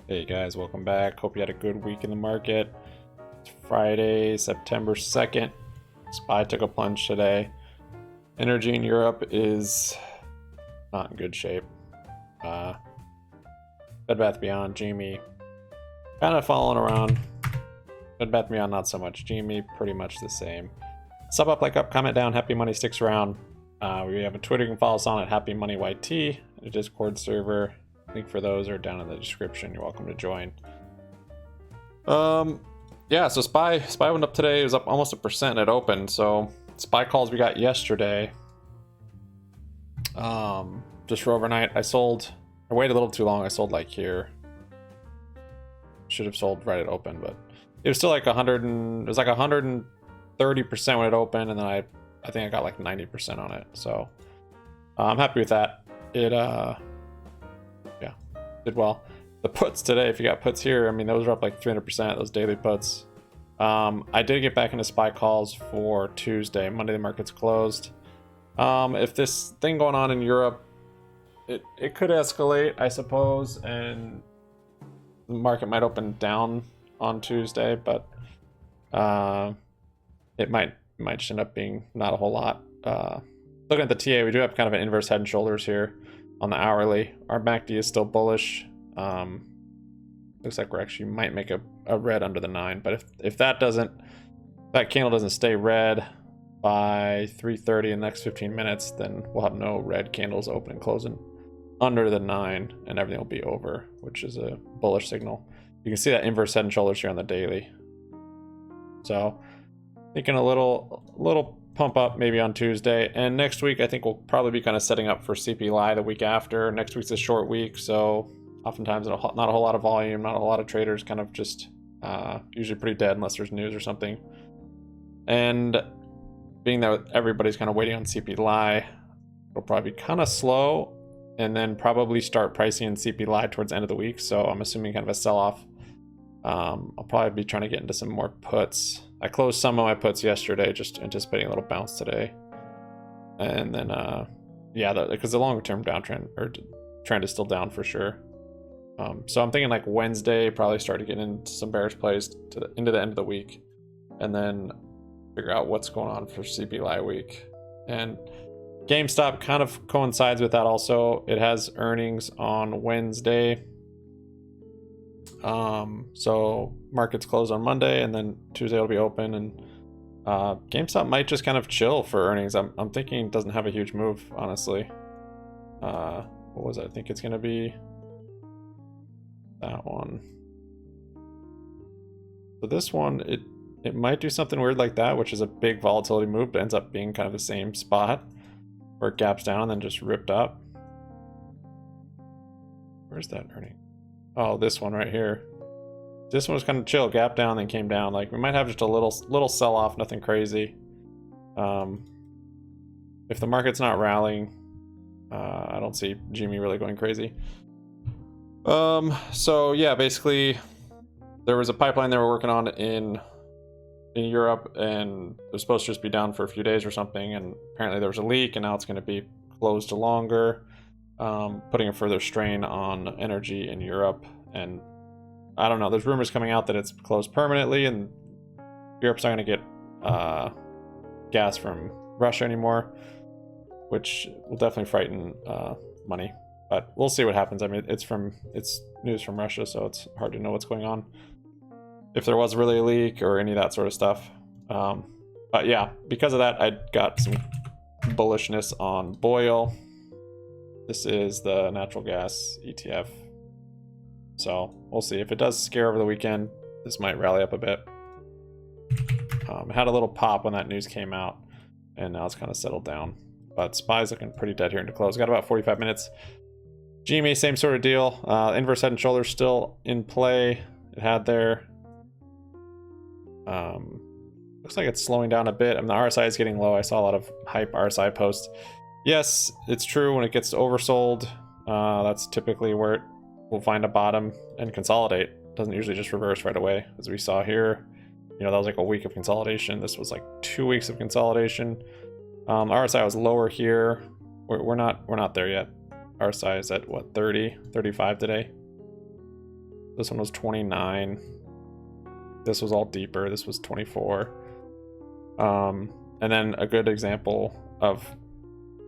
Hey guys, welcome back. Hope you had a good week in the market. It's Friday, September 2nd. SPY took a plunge today. Energy in Europe is not in good shape. Bed Bath Beyond, GME, kind of following around. Bed Bath Beyond not so much. GME pretty much the same. Sub up, like up, comment down. Happy Money sticks around. We have a Twitter you can follow us on at Happy Money YT, a Discord server. Link for those are down in the description. You're welcome to join. Yeah, so SPY went up today. It was up almost 1% at open. So SPY calls we got yesterday. Just for overnight. I waited a little too long. I sold like here. Should have sold right at open, but it was still like 100 and it was like 130% when it opened, and then I think I got like 90% on it. So I'm happy with that. It did well. The puts today, if you got puts here, I mean, those are up like 300%, those daily puts. I did get back into SPY calls for Tuesday. Monday the market's closed. If this thing going on in Europe, it could escalate, I suppose, and the market might open down on Tuesday, but it might just end up being not a whole lot. Looking at the TA, we do have kind of an inverse head and shoulders here on the hourly. Our MACD is still bullish. Looks like we actually might make a red under the 9, but if that candle doesn't stay red by 3:30 in the next 15 minutes, then we'll have no red candles open and closing under the 9, and everything will be over, which is a bullish signal. You can see that inverse head and shoulders here on the daily. So thinking a little pump up maybe on Tuesday, and next week I think we'll probably be kind of setting up for CPI the week after. Next week's a short week, so oftentimes not a whole lot of volume, not a whole lot of traders, kind of just usually pretty dead unless there's news or something. And being that everybody's kind of waiting on CPI, it'll probably be kind of slow, and then probably start pricing in CPI towards the end of the week. So I'm assuming kind of a sell-off. I'll probably be trying to get into some more puts. I closed some of my puts yesterday, just anticipating a little bounce today. And then, yeah, because the longer term downtrend or trend is still down for sure. So I'm thinking like Wednesday, probably start to get into some bearish plays into the end of the week, and then figure out what's going on for CPI week. And GameStop kind of coincides with that also. It has earnings on Wednesday. So markets close on Monday, and then Tuesday will be open, and GameStop might just kind of chill for earnings. I'm thinking it doesn't have a huge move, honestly. What was it? I think it's gonna be that one. So this one, it might do something weird like that, which is a big volatility move, but ends up being kind of the same spot where it gaps down and then just ripped up. Where's that earning? Oh, this one right here. This one was kind of chill, gap down, then came down. Like, we might have just a little sell-off, nothing crazy. If the market's not rallying, I don't see GME really going crazy. So yeah, basically, there was a pipeline they were working on in Europe, and it was supposed to just be down for a few days or something, and apparently there was a leak, and now it's going to be closed longer, putting a further strain on energy in Europe. And I don't know, there's rumors coming out that it's closed permanently, and Europe's not going to get gas from Russia anymore, which will definitely frighten money. But we'll see what happens. I mean, it's news from Russia, so it's hard to know what's going on, if there was really a leak or any of that sort of stuff. But yeah, because of that, I got some bullishness on Boyle. This is the natural gas ETF. So we'll see. If it does scare over the weekend, this might rally up a bit. It had a little pop when that news came out, and now it's kind of settled down. But SPY's looking pretty dead here into close. Got about 45 minutes. GME, same sort of deal. Inverse head and shoulders still in play. It had there. Looks like it's slowing down a bit. I mean, the RSI is getting low. I saw a lot of hype RSI posts. Yes, it's true. When it gets oversold, that's typically where it will find a bottom and consolidate. It doesn't usually just reverse right away, as we saw here. You know, that was like a week of consolidation. This was like 2 weeks of consolidation. RSI was lower here. We're not there yet. RSI is at what, 30, 35 today. This one was 29. This was all deeper. This was 24. And then a good example of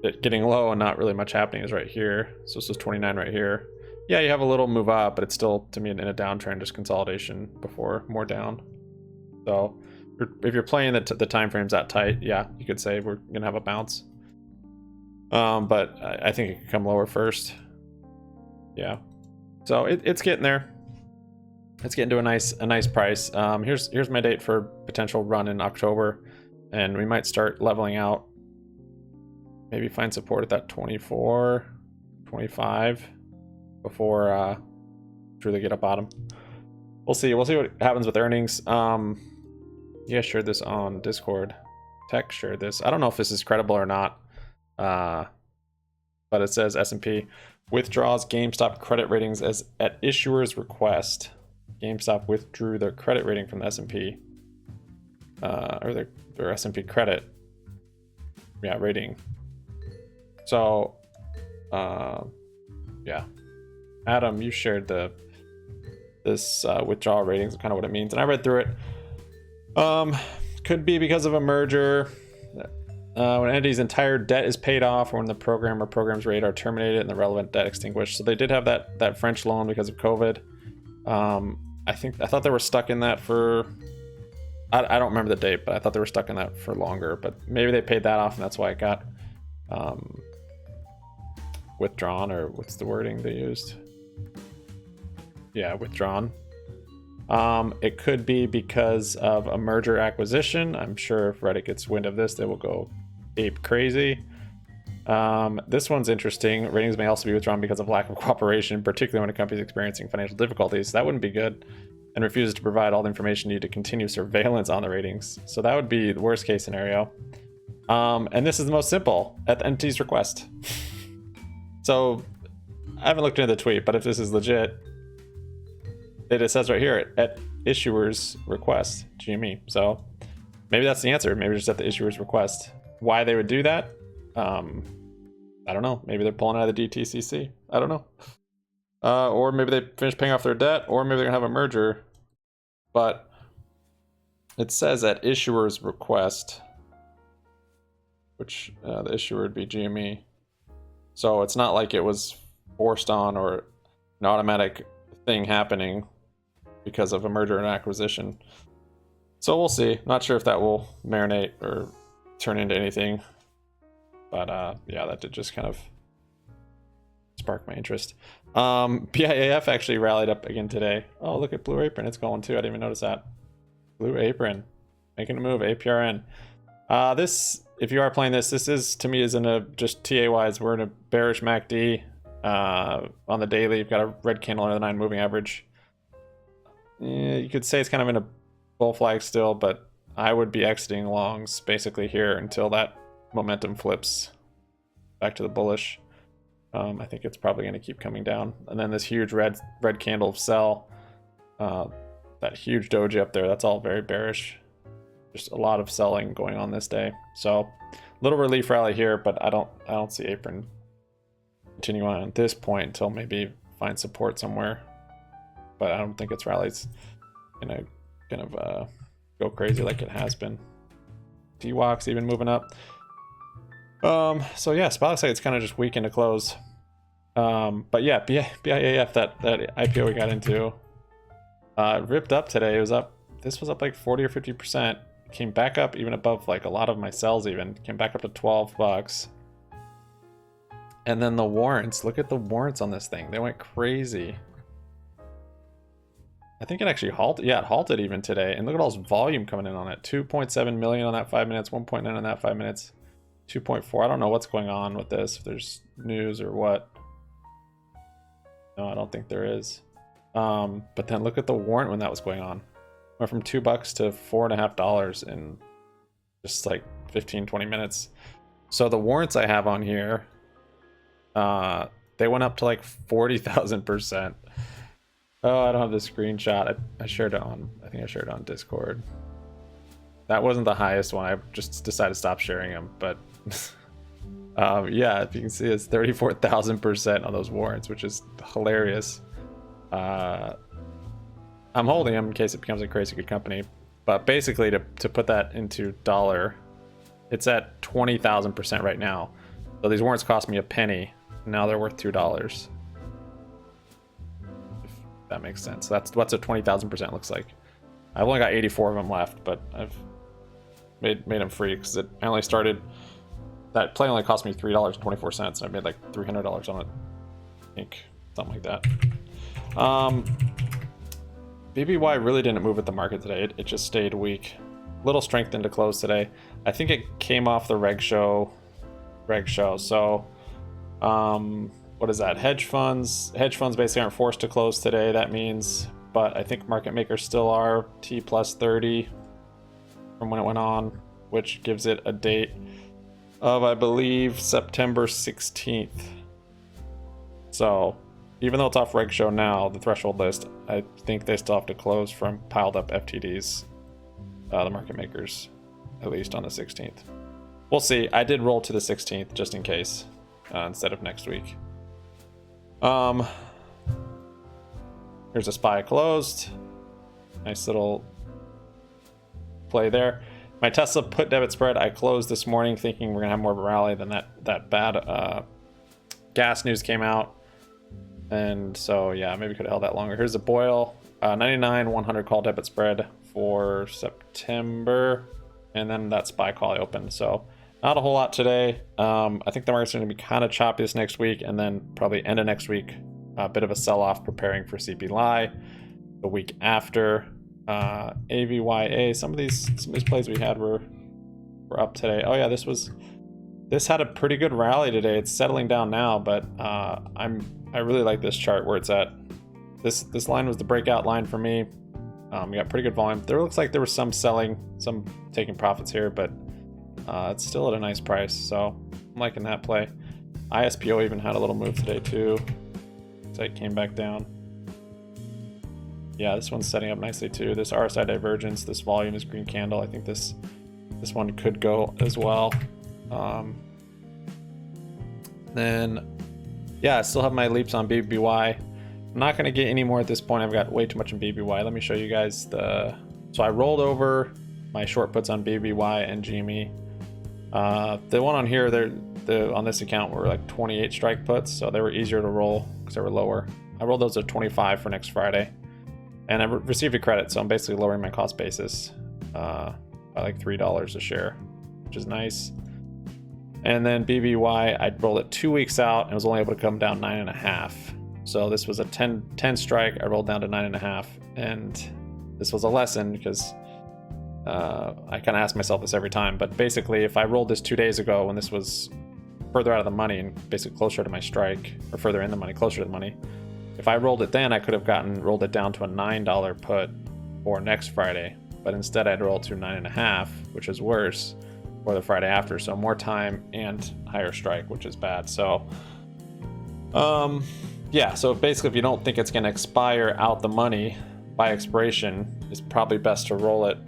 it getting low and not really much happening is right here. So this was 29 right here. Yeah, you have a little move up, but it's still, to me, in a downtrend, just consolidation before more down. So if you're playing the time frames that tight, yeah, you could say we're gonna have a bounce. But I think it could come lower first. Yeah, so it's getting there. It's getting to a nice price. Here's my date for potential run in October, and we might start leveling out. Maybe find support at that 24, 25 before truly get a bottom. We'll see what happens with earnings. You guys shared this on Discord. Tech shared this. I don't know if this is credible or not, but it says S&P withdraws GameStop credit ratings as at issuer's request. GameStop withdrew their credit rating from the S&P, or their S&P credit, rating. So, yeah, Adam, you shared this withdrawal ratings, kind of what it means, and I read through it. Could be because of a merger, when an entity's entire debt is paid off, or when the program or programs rate are terminated and the relevant debt extinguished. So they did have that French loan because of COVID. I thought they were stuck in that for, I don't remember the date, but I thought they were stuck in that for longer. But maybe they paid that off, and that's why it got withdrawn, or what's the wording they used? Yeah, withdrawn. It could be because of a merger acquisition. I'm sure if Reddit gets wind of this, they will go ape crazy. This one's interesting. Ratings may also be withdrawn because of lack of cooperation, particularly when a company is experiencing financial difficulties. That wouldn't be good. And refuses to provide all the information needed to continue surveillance on the ratings. So that would be the worst case scenario. And this is the most simple, at the entity's request. So I haven't looked into the tweet, but if this is legit, it says right here at issuer's request, GME. So maybe that's the answer. Maybe just at the issuer's request. Why they would do that? I don't know. Maybe they're pulling out of the DTCC. I don't know. Or maybe they finished paying off their debt, or maybe they're gonna have a merger. But it says at issuer's request, which the issuer would be GME. So it's not like it was forced on or an automatic thing happening because of a merger and acquisition. So we'll see. Not sure if that will marinate or turn into anything. But yeah, that did just kind of spark my interest. PIAF actually rallied up again today. Oh, look at Blue Apron. It's going too. I didn't even notice that. Blue Apron making a move. APRN. This, if you are playing this is, to me, is in a, just TA wise, we're in a bearish MACD. On the daily, you've got a red candle under the 9 moving average. You could say it's kind of in a bull flag still, but I would be exiting longs basically here until that momentum flips back to the bullish. I think it's probably going to keep coming down, and then this huge red candle sell, that huge doji up there, that's all very bearish. Just a lot of selling going on this day. So little relief rally here, but I don't see Apron continue on at this point until maybe find support somewhere. But I don't think its rally's gonna kind of go crazy like it has been. DWOC's even moving up. So yeah, spot looks like it's kind of just weak into close. But yeah, BIAF, that IPO we got into, ripped up today. It was up. This was up like 40 or 50%. Came back up even above like a lot of my sells. Even came back up to $12. And then the warrants. Look at the warrants on this thing. They went crazy. I think it actually halted. Yeah, it halted even today. And look at all this volume coming in on it. 2.7 million on that 5 minutes. 1.9 on that 5 minutes. 2.4. I don't know what's going on with this. If there's news or what. No, I don't think there is. But then look at the warrant when that was going on. Went from $2 to $4.50 in just like 15-20 minutes. So the warrants I have on here, they went up to like 40,000%. Oh, I don't have the screenshot. I shared it on, I think I shared it on Discord. That wasn't the highest one. I just decided to stop sharing them. But yeah, if you can see, it's 34,000% on those warrants, which is hilarious. I'm holding them in case it becomes a crazy good company. But basically, to put that into dollar, it's at 20,000% right now. So these warrants cost me a penny. Now they're worth $2. If that makes sense. So that's what a 20,000% looks like. I've only got 84 of them left, but I've made them free because I only started. That play only cost me $3.24, and I made like $300 on it. I think something like that. BBY really didn't move at the market today. It just stayed weak. Little strength into close today. I think it came off the reg show. So, what is that? Hedge funds basically aren't forced to close today. That means, but I think market makers still are. T plus 30 from when it went on, which gives it a date of, I believe, September 16th. So, even though it's off reg show now, the threshold list, I think they still have to close from piled up FTDs, the market makers, at least on the 16th. We'll see. I did roll to the 16th just in case, instead of next week. Here's a SPY closed. Nice little play there. My Tesla put debit spread, I closed this morning thinking we're gonna have more of a rally than that bad gas news came out. And so, yeah, maybe could have held that longer. Here's a Boyle 99 100 call debit spread for September, and then that SPY call I opened. So not a whole lot today. I think the market's going to be kind of choppy this next week, and then probably end of next week, a bit of a sell-off preparing for CPLI. The week after, AVYA. Some of these plays we had were up today. Oh yeah, this had a pretty good rally today. It's settling down now, but I really like this chart where it's at. This line was the breakout line for me. We got pretty good volume. There looks like there was some selling, some taking profits here, but it's still at a nice price. So I'm liking that play. ISPO even had a little move today too. So it came back down. Yeah, this one's setting up nicely too. This RSI divergence, this volume, this green candle. I think this one could go as well. Then, yeah, I still have my leaps on BBY. I'm not going to get any more at this point. I've got way too much in BBY. Let me show you guys so I rolled over my short puts on BBY and GME. The one on here, on this account were like 28 strike puts, so they were easier to roll because they were lower. I rolled those at 25 for next Friday, and I received a credit, so I'm basically lowering my cost basis by like $3 a share, which is nice. And then BBY, I rolled it 2 weeks out and was only able to come down 9.5. So this was a 10 strike. I rolled down to 9.5, and this was a lesson because I kind of ask myself this every time. But basically, if I rolled this 2 days ago when this was further out of the money and basically closer to my strike, or further in the money, closer to the money, if I rolled it then, I could have rolled it down to a $9 put for next Friday. But instead, I'd rolled to 9.5, which is worse for the Friday after. So more time and higher strike, which is bad. So, yeah, so basically if you don't think it's going to expire out the money by expiration, it's probably best to roll it.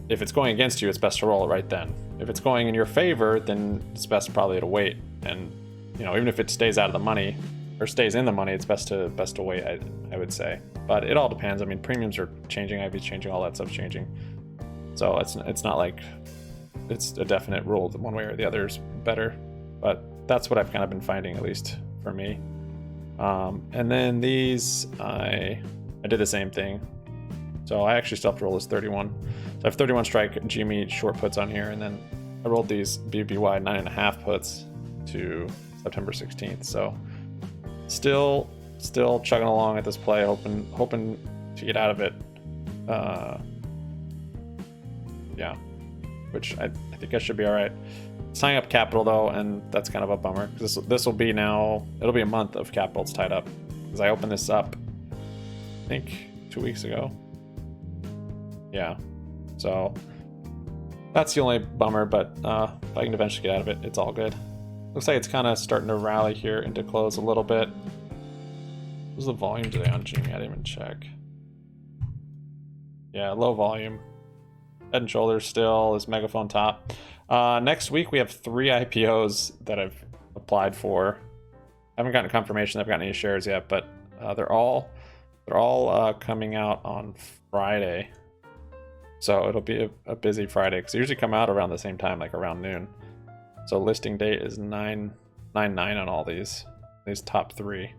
If it's going against you, it's best to roll it right then. If it's going in your favor, then it's best probably to wait. And, you know, even if it stays out of the money or stays in the money, it's best to wait, I would say. But it all depends. I mean, premiums are changing, IV's changing, all that stuff's changing. So it's not like it's a definite rule that one way or the other is better. But that's what I've kind of been finding, at least for me. And then these, I did the same thing. So I actually still have to roll this 31. So I have 31 strike GME short puts on here, and then I rolled these BBY 9.5 puts to September 16th. So still chugging along at this play, hoping to get out of it. Yeah, which I think I should be all right. Tying up capital though, and that's kind of a bummer because this will be now, it'll be a month of capital it's tied up because I opened this up I think 2 weeks ago. Yeah, so that's the only bummer, but if I can eventually get out of it, it's all good. Looks like it's kind of starting to rally here into close a little bit. What was the volume today on GME? I didn't even check. Yeah, low volume. Head and shoulders still is megaphone top. Next week we have 3 IPOs that I've applied for. I haven't gotten confirmation that I've gotten any shares yet, but they're all They're all coming out on Friday. So it'll be a busy Friday because they usually come out around the same time, like around noon. So listing date is 9/9 on all these top 3.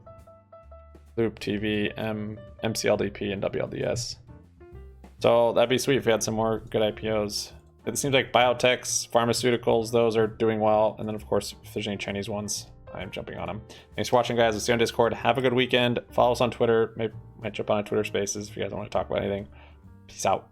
Loop, TV, MCLDP, and WLDS. So that'd be sweet if we had some more good IPOs. It seems like biotechs, pharmaceuticals, those are doing well. And then, of course, if there's any Chinese ones, I'm jumping on them. Thanks for watching, guys. I'll see you on Discord. Have a good weekend. Follow us on Twitter. Maybe might jump on a Twitter Spaces if you guys want to talk about anything. Peace out.